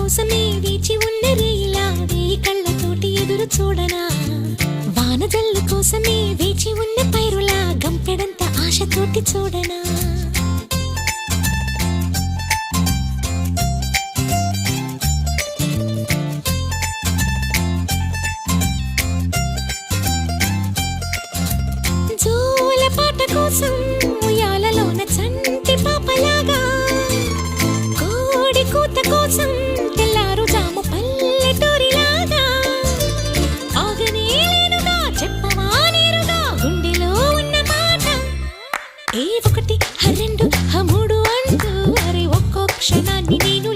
కోసమే వేచి ఉన్న రేయిలా వేయి కళ్ళతోటి ఎదురు చూడనా వానజల్లు కోసమే వేచి ఉన్న పైరులా గంపెడంత ఆశతోటి చూడనా జోల పాట కోసం ఉయ్యాలలోన చంటి పాపలాగా కోడి కూత కోసం తెల్లారు జాము పల్లెటూరిలాగా ఆగనే లేనుగా చెప్పవా నేరుగా గుండెలో ఉన్న మాట ఏ ఒకటి రెండు మూడు అంటూ అరే ఒక్కో క్షణాన్ని నేను